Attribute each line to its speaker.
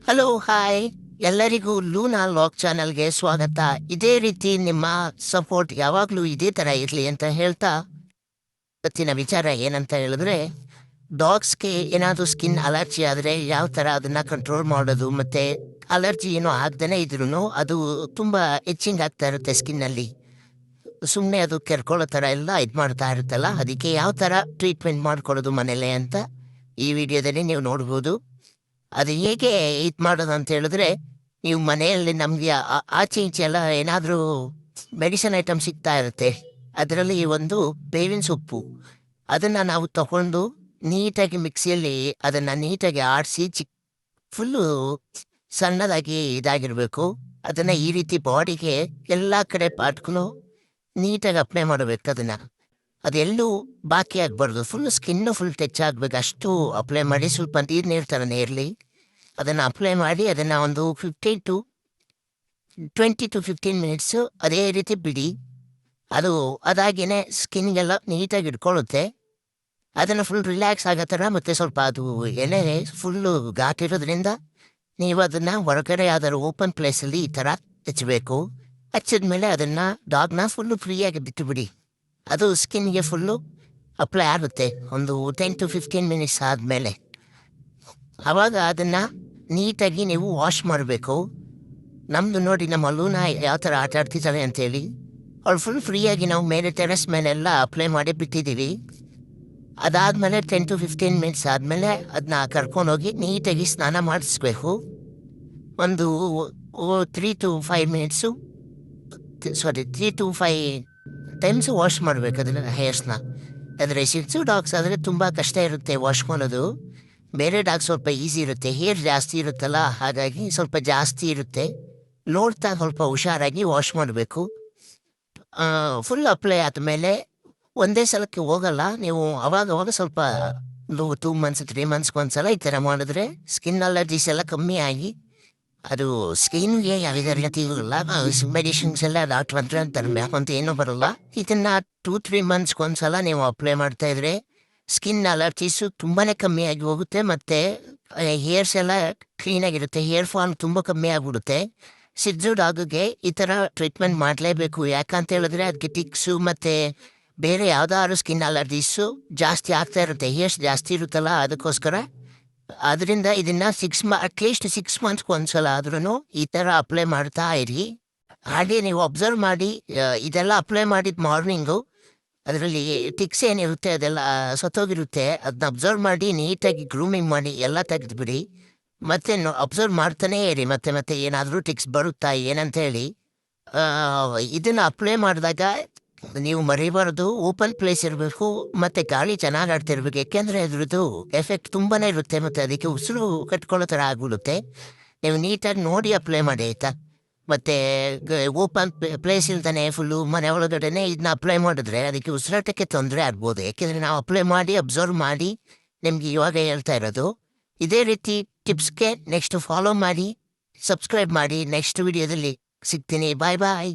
Speaker 1: Hello hi ಎಲ್ಲರಿಗೂ Luna log ಚಾನಲ್ಗೆ ಸ್ವಾಗತ. ಇದೇ ರೀತಿ ನಿಮ್ಮ ಸಪೋರ್ಟ್ ಯಾವಾಗಲೂ ಇದೇ ಥರ ಇರಲಿ ಅಂತ ಹೇಳ್ತಾ, ಇವತ್ತಿನ ವಿಚಾರ ಏನಂತ ಹೇಳಿದ್ರೆ, ಡಾಗ್ಸ್ಗೆ ಏನಾದರೂ ಸ್ಕಿನ್ ಅಲರ್ಜಿ ಆದರೆ ಯಾವ ಥರ ಅದನ್ನು ಕಂಟ್ರೋಲ್ ಮಾಡೋದು, ಮತ್ತು ಅಲರ್ಜಿ ಏನೋ ಆಗ್ದೇ ಇದ್ರೂ ಅದು ತುಂಬ ಎಚ್ಚಿಂಗ್ ಆಗ್ತಾ ಇರುತ್ತೆ ಸ್ಕಿನ್ನಲ್ಲಿ. ಸುಮ್ಮನೆ ಅದು ಕೆರ್ಕೊಳ್ಳೋ ಥರ ಎಲ್ಲ ಇದು ಮಾಡ್ತಾ ಇರುತ್ತಲ್ಲ, ಅದಕ್ಕೆ ಯಾವ ಥರ ಟ್ರೀಟ್ಮೆಂಟ್ ಮಾಡ್ಕೊಳ್ಳೋದು ಮನೇಲೆ ಅಂತ ಈ ವಿಡಿಯೋದಲ್ಲಿ ನೀವು ನೋಡ್ಬೋದು. ಅದು ಹೇಗೆ ಇದು ಮಾಡೋದು ಅಂತ ಹೇಳಿದ್ರೆ, ನೀವು ಮನೆಯಲ್ಲಿ ನಮಗೆ ಆಚೆ ಈಚೆ ಎಲ್ಲ ಏನಾದರೂ ಮೆಡಿಸಿನ್ ಐಟಮ್ ಸಿಗ್ತಾ ಇರುತ್ತೆ. ಅದರಲ್ಲಿ ಒಂದು ಬೇವಿನ ಸೊಪ್ಪು, ಅದನ್ನು ನಾವು ತಗೊಂಡು ನೀಟಾಗಿ ಮಿಕ್ಸಿಯಲ್ಲಿ ಅದನ್ನು ನೀಟಾಗಿ ಆಡಿಸಿ ಫುಲ್ಲು ಸಣ್ಣದಾಗಿ ಇದಾಗಿರಬೇಕು. ಅದನ್ನು ಈ ರೀತಿ ಬಾಡಿಗೆ ಎಲ್ಲ ಕಡೆ ಪಾಟ್ಕೊಂಡು ನೀಟಾಗಿ ಅಪ್ಲೈ ಮಾಡಬೇಕು. ಅದೆಲ್ಲೂ ಬಾಕಿ ಆಗಬಾರ್ದು, ಸ್ಕಿನ್ನು ಫುಲ್ ಟಚ್ ಆಗಬೇಕು, ಅಷ್ಟು ಅಪ್ಲೈ ಮಾಡಿ. ಸ್ವಲ್ಪ ನೀರು ಥರನೇ ಇರಲಿ, ಅದನ್ನು ಅಪ್ಲೈ ಮಾಡಿ ಅದನ್ನು ಒಂದು 20 to 15 ಮಿನಿಟ್ಸು ಅದೇ ರೀತಿ ಬಿಡಿ. ಅದಾಗಿಯೇ ಸ್ಕಿನ್ಗೆಲ್ಲ ನೀಟಾಗಿ ಇಟ್ಕೊಳ್ಳುತ್ತೆ. ಅದನ್ನು ಫುಲ್ ರಿಲ್ಯಾಕ್ಸ್ ಆಗೋ ಥರ, ಮತ್ತು ಸ್ವಲ್ಪ ಅದು ಎಲೆ ಫುಲ್ಲು ಘಾಟಿರೋದ್ರಿಂದ ನೀವು ಅದನ್ನು ಹೊರಗಡೆ ಯಾವ್ದಾದ್ರು ಓಪನ್ ಪ್ಲೇಸಲ್ಲಿ ಈ ಥರ ಹಚ್ಚಬೇಕು. ಹಚ್ಚಿದ್ಮೇಲೆ ಅದನ್ನು ಡಾಗ್ನ ಫುಲ್ಲು ಫ್ರೀಯಾಗಿ ಬಿಟ್ಟುಬಿಡಿ. ಅದು ಸ್ಕಿನ್ಗೆ ಫುಲ್ಲು ಅಪ್ಲೈ ಆಗುತ್ತೆ ಒಂದು 10 to 15 ಮಿನಿಟ್ಸ್ ಆದಮೇಲೆ. ಆವಾಗ ಅದನ್ನು ನೀಟಾಗಿ ನೀವು ವಾಶ್ ಮಾಡಬೇಕು. ನಮ್ಮದು ನೋಡಿ, ನಮ್ಮ ಲೂನಾ ಯಾವ ಥರ ಆಟ ಆಡ್ತಿದ್ದಾಳೆ ಅಂತೇಳಿ, ಅವಳು ಫುಲ್ ಫ್ರೀಯಾಗಿ ನಾವು ಮೇಲೆ ಟೆರೆಸ್ ಮೇಲೆಲ್ಲ ಅಪ್ಲೈ ಮಾಡಿ ಬಿಟ್ಟಿದ್ದೀವಿ. ಅದಾದಮೇಲೆ 10 to 15 ಮಿನಿಟ್ಸ್ ಆದಮೇಲೆ ಅದನ್ನ ಕರ್ಕೊಂಡೋಗಿ ನೀಟಾಗಿ ಸ್ನಾನ ಮಾಡಿಸ್ಬೇಕು. ಒಂದು 3 to 5 minutes 3 to 5 times wash ಮಾಡಬೇಕು ಅದನ್ನು, ಹೇರ್ಸ್ನ. ಆದರೆ ಶಿಟ್ಸು ಡಾಗ್ಸ್ ಆದರೆ ತುಂಬ ಕಷ್ಟ ಇರುತ್ತೆ ವಾಶ್ ಮಾಡೋದು. ಬೇರೆ ಡಾಗ್ ಸ್ವಲ್ಪ ಈಸಿ ಇರುತ್ತೆ, ಹೇರ್ ಜಾಸ್ತಿ ಇರುತ್ತಲ್ಲ, ಹಾಗಾಗಿ ಸ್ವಲ್ಪ ಜಾಸ್ತಿ ಇರುತ್ತೆ. ನೋಡ್ತಾ ಸ್ವಲ್ಪ ಹುಷಾರಾಗಿ ವಾಶ್ ಮಾಡಬೇಕು. ಫುಲ್ ಅಪ್ಲೈ ಆದಮೇಲೆ ಒಂದೇ ಸಲಕ್ಕೆ ಹೋಗಲ್ಲ, ನೀವು ಅವಾಗವಾಗ ಸ್ವಲ್ಪ 2 months 3 monthsಗೆ ಒಂದ್ಸಲ ಈ ಥರ ಮಾಡಿದ್ರೆ ಸ್ಕಿನ್ ಅಲರ್ಜೀಸ್ ಎಲ್ಲ ಕಮ್ಮಿ ಆಗಿ, ಅದು ಸ್ಕಿನ್ಗೆ ಯಾವುದೇ ರೀತಿ ಇರಲ್ಲ. ಮೆಡಿಸಿನ್ಸ್ ಎಲ್ಲ ಡಾಕ್ಟ್ರ್ ಹತ್ರ ತರಬೇಕು ಅಂತ ಏನೂ ಬರೋಲ್ಲ. ಇದನ್ನು 2-3 monthsಗೆ ಒಂದ್ಸಲ ನೀವು ಅಪ್ಲೈ ಮಾಡ್ತಾಯಿದ್ರೆ ಸ್ಕಿನ್ ಅಲರ್ಜೀಸು ತುಂಬಾ ಕಮ್ಮಿ ಆಗಿ ಹೋಗುತ್ತೆ, ಮತ್ತು ಹೇರ್ಸ್ ಎಲ್ಲ ಕ್ಲೀನಾಗಿರುತ್ತೆ, ಹೇರ್ ಫಾಲ್ ತುಂಬ ಕಮ್ಮಿ ಆಗಿಬಿಡುತ್ತೆ. ಸಿಡ್ಜು ಡಾಗಿಗೆ ಈ ಥರ ಟ್ರೀಟ್ಮೆಂಟ್ ಮಾಡಲೇಬೇಕು. ಯಾಕಂತ ಹೇಳಿದ್ರೆ ಅದಕ್ಕೆ ಟಿಕ್ಸು ಮತ್ತು ಬೇರೆ ಯಾವುದಾದ್ರು ಸ್ಕಿನ್ ಅಲರ್ಜೀಸು ಜಾಸ್ತಿ ಆಗ್ತಾ ಇರುತ್ತೆ, ಹೇರ್ಸ್ ಜಾಸ್ತಿ ಇರುತ್ತಲ್ಲ, ಅದಕ್ಕೋಸ್ಕರ. ಅದರಿಂದ ಇದನ್ನು ಅಟ್ಲೀಸ್ಟ್ 6 monthsಗೆ ಒಂದ್ಸಲ ಆದ್ರೂ ಈ ಥರ ಅಪ್ಲೈ ಮಾಡ್ತಾ ಇರಿ. ಹಾಗೆ ನೀವು ಅಬ್ಸರ್ವ್ ಮಾಡಿ, ಇದೆಲ್ಲ ಅಪ್ಲೈ ಮಾಡಿದ ಮಾರ್ನಿಂಗು ಅದರಲ್ಲಿ ಟಿಕ್ಸ್ ಏನಿರುತ್ತೆ ಅದೆಲ್ಲ ಸತ್ತೋಗಿರುತ್ತೆ. ಅದನ್ನ ಅಬ್ಸರ್ವ್ ಮಾಡಿ ನೀಟಾಗಿ ಗ್ರೂಮಿಂಗ್ ಮಾಡಿ ಎಲ್ಲ ತೆಗೆದುಬಿಡಿ. ಮತ್ತೆ ಅಬ್ಸರ್ವ್ ಮಾಡ್ತಾನೇ ಇರಿ, ಮತ್ತೆ ಏನಾದರೂ ಟಿಕ್ಸ್ ಬರುತ್ತಾ ಏನಂತ ಹೇಳಿ. ಇದನ್ನು ಅಪ್ಲೈ ಮಾಡಿದಾಗ ನೀವು ಮರಿಬಾರ್ದು, ಓಪನ್ ಪ್ಲೇಸ್ ಇರಬೇಕು, ಮತ್ತು ಗಾಳಿ ಚೆನ್ನಾಗಿ ಆಡ್ತಿರ್ಬೇಕು. ಯಾಕೆಂದರೆ ಅದ್ರದ್ದು ಎಫೆಕ್ಟ್ ತುಂಬಾ ಇರುತ್ತೆ, ಮತ್ತು ಅದಕ್ಕೆ ಉಸಿರು ಕಟ್ಕೊಳ್ಳೋ ಥರ ಆಗಿಬಿಡುತ್ತೆ. ನೀವು ನೀಟಾಗಿ ನೋಡಿ ಅಪ್ಲೈ ಮಾಡಿ, ಆಯಿತಾ. ಮತ್ತು ಓಪನ್ ಪ್ಲೇಸ್ ಇಲ್ತಾನೆ ಫುಲ್ಲು ಮನೆ ಒಳಗಡೆ ಇದನ್ನ ಅಪ್ಲೈ ಮಾಡಿದ್ರೆ ಅದಕ್ಕೆ ಉಸಿರಾಟಕ್ಕೆ ತೊಂದರೆ ಆಗ್ಬೋದು. ಯಾಕೆಂದರೆ ನಾವು ಅಪ್ಲೈ ಮಾಡಿ ಅಬ್ಸರ್ವ್ ಮಾಡಿ ನಿಮಗೆ ಇವಾಗ ಹೇಳ್ತಾ ಇರೋದು. ಇದೇ ರೀತಿ ಟಿಪ್ಸ್ಗೆ ನೆಕ್ಸ್ಟ್ ಫಾಲೋ ಮಾಡಿ, ಸಬ್ಸ್ಕ್ರೈಬ್ ಮಾಡಿ. ನೆಕ್ಸ್ಟ್ ವಿಡಿಯೋದಲ್ಲಿ ಸಿಗ್ತೀನಿ. ಬಾಯ್ ಬಾಯ್.